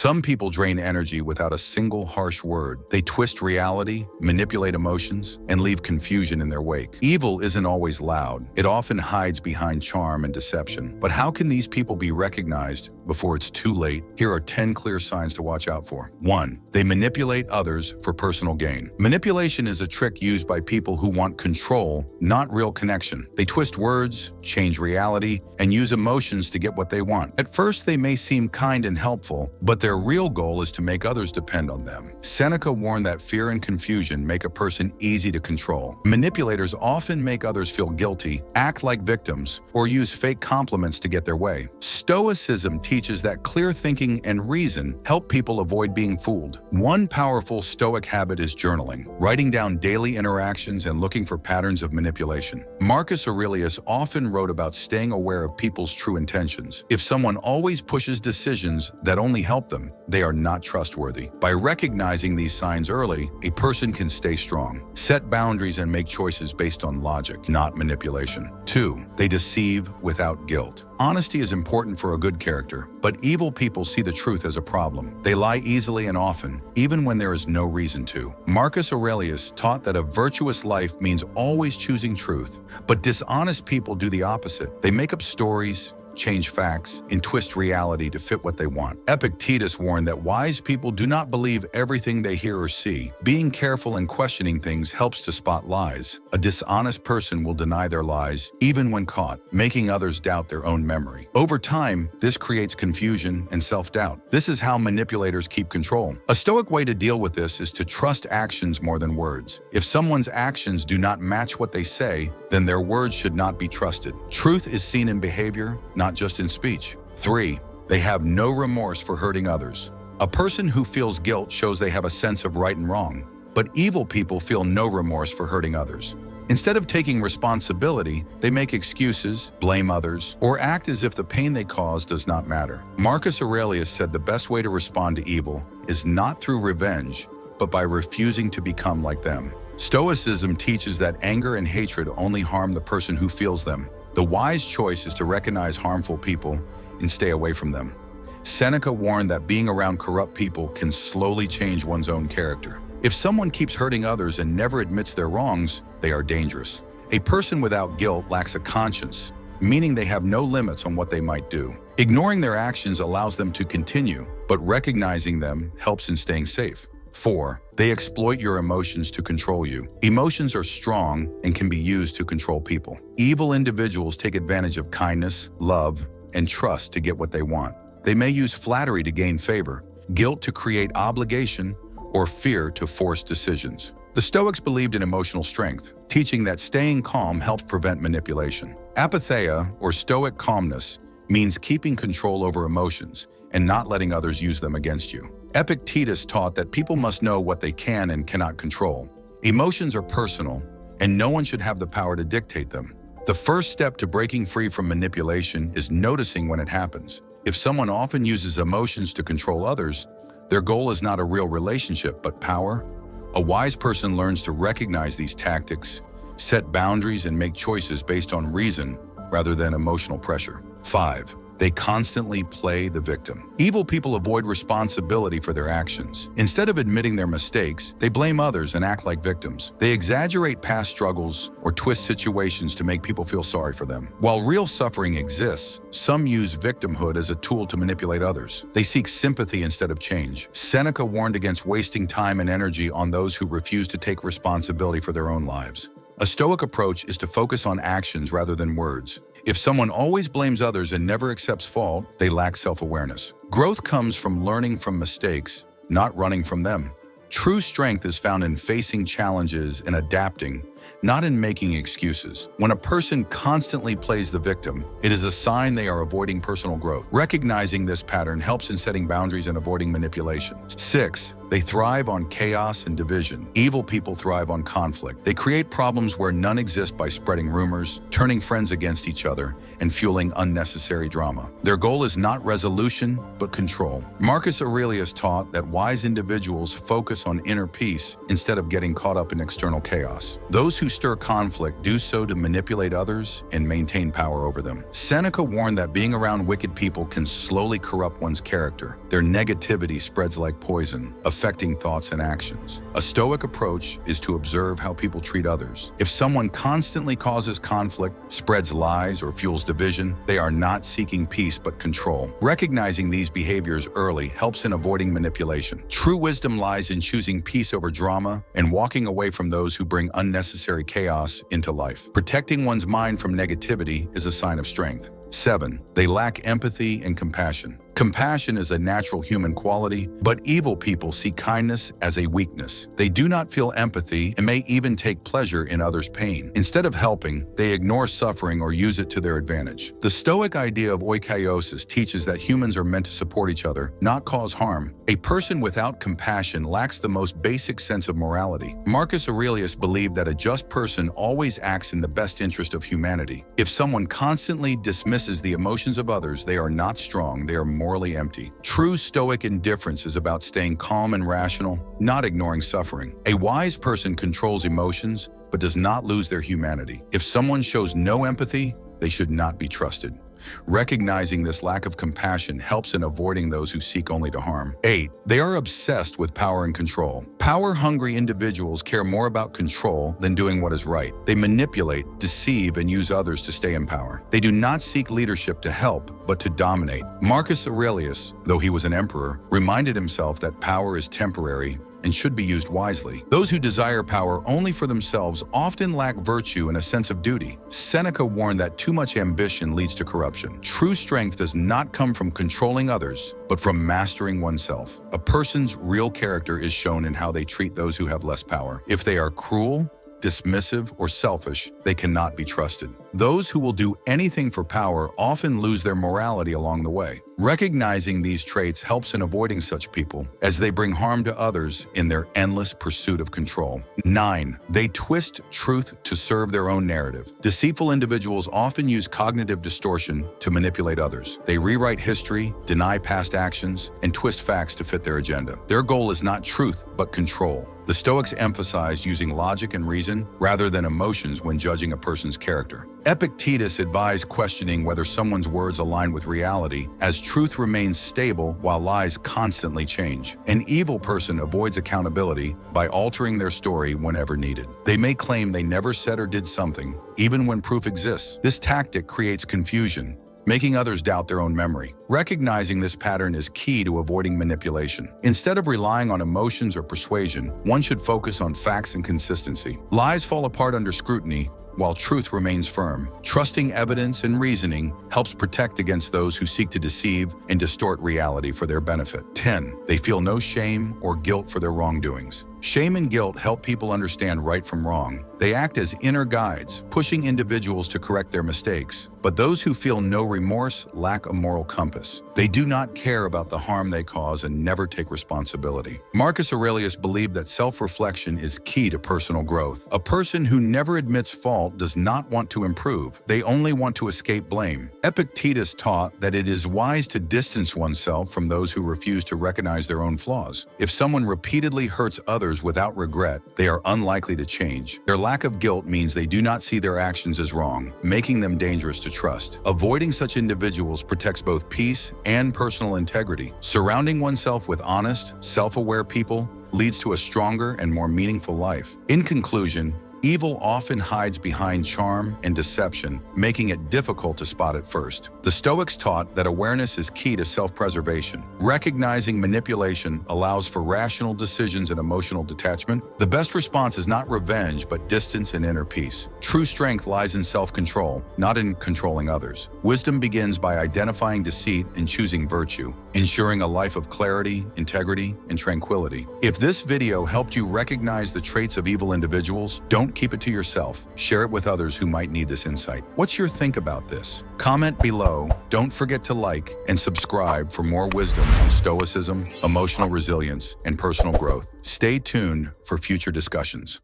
Some people drain energy without a single harsh word. They twist reality, manipulate emotions, and leave confusion in their wake. Evil isn't always loud. It often hides behind charm and deception. But how can these people be recognized before it's too late? Here are 10 clear signs to watch out for. 1. They manipulate others for personal gain. Manipulation is a trick used by people who want control, not real connection. They twist words, change reality, and use emotions to get what they want. At first, they may seem kind and helpful, but their real goal is to make others depend on them. Seneca warned that fear and confusion make a person easy to control. Manipulators often make others feel guilty, act like victims, or use fake compliments to get their way. Stoicism teaches that clear thinking and reason help people avoid being fooled. One powerful Stoic habit is journaling, writing down daily interactions and looking for patterns of manipulation. Marcus Aurelius often wrote about staying aware of people's true intentions. If someone always pushes decisions that only help them, they are not trustworthy. By recognizing these signs early, a person can stay strong, set boundaries, and make choices based on logic, not manipulation. 2. They deceive without guilt. Honesty is important for a good character, but evil people see the truth as a problem. They lie easily and often, even when there is no reason to. Marcus Aurelius taught that a virtuous life means always choosing truth, but dishonest people do the opposite. They make up stories, change facts, and twist reality to fit what they want. Epictetus warned that wise people do not believe everything they hear or see. Being careful and questioning things helps to spot lies. A dishonest person will deny their lies, even when caught, making others doubt their own memory. Over time, this creates confusion and self-doubt. This is how manipulators keep control. A Stoic way to deal with this is to trust actions more than words. If someone's actions do not match what they say, then their words should not be trusted. Truth is seen in behavior, not just in speech. 3. They have no remorse for hurting others. A person who feels guilt shows they have a sense of right and wrong, but evil people feel no remorse for hurting others. Instead of taking responsibility, they make excuses, blame others, or act as if the pain they cause does not matter. Marcus Aurelius said the best way to respond to evil is not through revenge, but by refusing to become like them. Stoicism teaches that anger and hatred only harm the person who feels them. The wise choice is to recognize harmful people and stay away from them. Seneca warned that being around corrupt people can slowly change one's own character. If someone keeps hurting others and never admits their wrongs, they are dangerous. A person without guilt lacks a conscience, meaning they have no limits on what they might do. Ignoring their actions allows them to continue, but recognizing them helps in staying safe. 4. They exploit your emotions to control you. Emotions are strong and can be used to control people. Evil individuals take advantage of kindness, love, and trust to get what they want. They may use flattery to gain favor, guilt to create obligation, or fear to force decisions. The Stoics believed in emotional strength, teaching that staying calm helps prevent manipulation. Apatheia, or Stoic calmness, means keeping control over emotions and not letting others use them against you. Epictetus taught that people must know what they can and cannot control. Emotions are personal, and no one should have the power to dictate them. The first step to breaking free from manipulation is noticing when it happens. If someone often uses emotions to control others, their goal is not a real relationship, but power. A wise person learns to recognize these tactics, set boundaries, and make choices based on reason rather than emotional pressure. 5. They constantly play the victim. Evil people avoid responsibility for their actions. Instead of admitting their mistakes, they blame others and act like victims. They exaggerate past struggles or twist situations to make people feel sorry for them. While real suffering exists, some use victimhood as a tool to manipulate others. They seek sympathy instead of change. Seneca warned against wasting time and energy on those who refuse to take responsibility for their own lives. A Stoic approach is to focus on actions rather than words. If someone always blames others and never accepts fault, they lack self-awareness. Growth comes from learning from mistakes, not running from them. True strength is found in facing challenges and adapting, not in making excuses. When a person constantly plays the victim, it is a sign they are avoiding personal growth. Recognizing this pattern helps in setting boundaries and avoiding manipulation. 6. They thrive on chaos and division. Evil people thrive on conflict. They create problems where none exist by spreading rumors, turning friends against each other, and fueling unnecessary drama. Their goal is not resolution, but control. Marcus Aurelius taught that wise individuals focus on inner peace instead of getting caught up in external chaos. Those Those who stir conflict do so to manipulate others and maintain power over them. Seneca warned that being around wicked people can slowly corrupt one's character. Their negativity spreads like poison, affecting thoughts and actions. A Stoic approach is to observe how people treat others. If someone constantly causes conflict, spreads lies, or fuels division, they are not seeking peace but control. Recognizing these behaviors early helps in avoiding manipulation. True wisdom lies in choosing peace over drama and walking away from those who bring unnecessary chaos into life. Protecting one's mind from negativity is a sign of strength. 7. They lack empathy and compassion. Compassion is a natural human quality, but evil people see kindness as a weakness. They do not feel empathy and may even take pleasure in others' pain. Instead of helping, they ignore suffering or use it to their advantage. The Stoic idea of oikoiosis teaches that humans are meant to support each other, not cause harm. A person without compassion lacks the most basic sense of morality. Marcus Aurelius believed that a just person always acts in the best interest of humanity. If someone constantly dismisses the emotions of others, they are not strong, they are morally empty. True Stoic indifference is about staying calm and rational, not ignoring suffering. A wise person controls emotions, but does not lose their humanity. If someone shows no empathy, they should not be trusted. Recognizing this lack of compassion helps in avoiding those who seek only to harm. 8. They are obsessed with power and control. Power-hungry individuals care more about control than doing what is right. They manipulate, deceive, and use others to stay in power. They do not seek leadership to help, but to dominate. Marcus Aurelius, though he was an emperor, reminded himself that power is temporary and should be used wisely. Those who desire power only for themselves often lack virtue and a sense of duty. Seneca warned that too much ambition leads to corruption. True strength does not come from controlling others, but from mastering oneself. A person's real character is shown in how they treat those who have less power. If they are cruel, dismissive, or selfish, they cannot be trusted. Those who will do anything for power often lose their morality along the way. Recognizing these traits helps in avoiding such people, as they bring harm to others in their endless pursuit of control. 9. They twist truth to serve their own narrative. Deceitful individuals often use cognitive distortion to manipulate others. They rewrite history, deny past actions, and twist facts to fit their agenda. Their goal is not truth, but control. The Stoics emphasized using logic and reason rather than emotions when judging a person's character. Epictetus advised questioning whether someone's words align with reality, as truth remains stable while lies constantly change. An evil person avoids accountability by altering their story whenever needed. They may claim they never said or did something, even when proof exists. This tactic creates confusion, making others doubt their own memory. Recognizing this pattern is key to avoiding manipulation. Instead of relying on emotions or persuasion, one should focus on facts and consistency. Lies fall apart under scrutiny, while truth remains firm. Trusting evidence and reasoning helps protect against those who seek to deceive and distort reality for their benefit. 10. They feel no shame or guilt for their wrongdoings. Shame and guilt help people understand right from wrong. They act as inner guides, pushing individuals to correct their mistakes. But those who feel no remorse lack a moral compass. They do not care about the harm they cause and never take responsibility. Marcus Aurelius believed that self-reflection is key to personal growth. A person who never admits fault does not want to improve. They only want to escape blame. Epictetus taught that it is wise to distance oneself from those who refuse to recognize their own flaws. If someone repeatedly hurts others without regret, they are unlikely to change. Their lack of guilt means they do not see their actions as wrong, making them dangerous to trust. Avoiding such individuals protects both peace and personal integrity. Surrounding oneself with honest, self-aware people leads to a stronger and more meaningful life. In conclusion, evil often hides behind charm and deception, making it difficult to spot at first. The Stoics taught that awareness is key to self-preservation. Recognizing manipulation allows for rational decisions and emotional detachment. The best response is not revenge, but distance and inner peace. True strength lies in self-control, not in controlling others. Wisdom begins by identifying deceit and choosing virtue, ensuring a life of clarity, integrity, and tranquility. If this video helped you recognize the traits of evil individuals, don't keep it to yourself. Share it with others who might need this insight. What's your think about this? Comment below. Don't forget to like and subscribe for more wisdom on Stoicism, emotional resilience, and personal growth. Stay tuned for future discussions.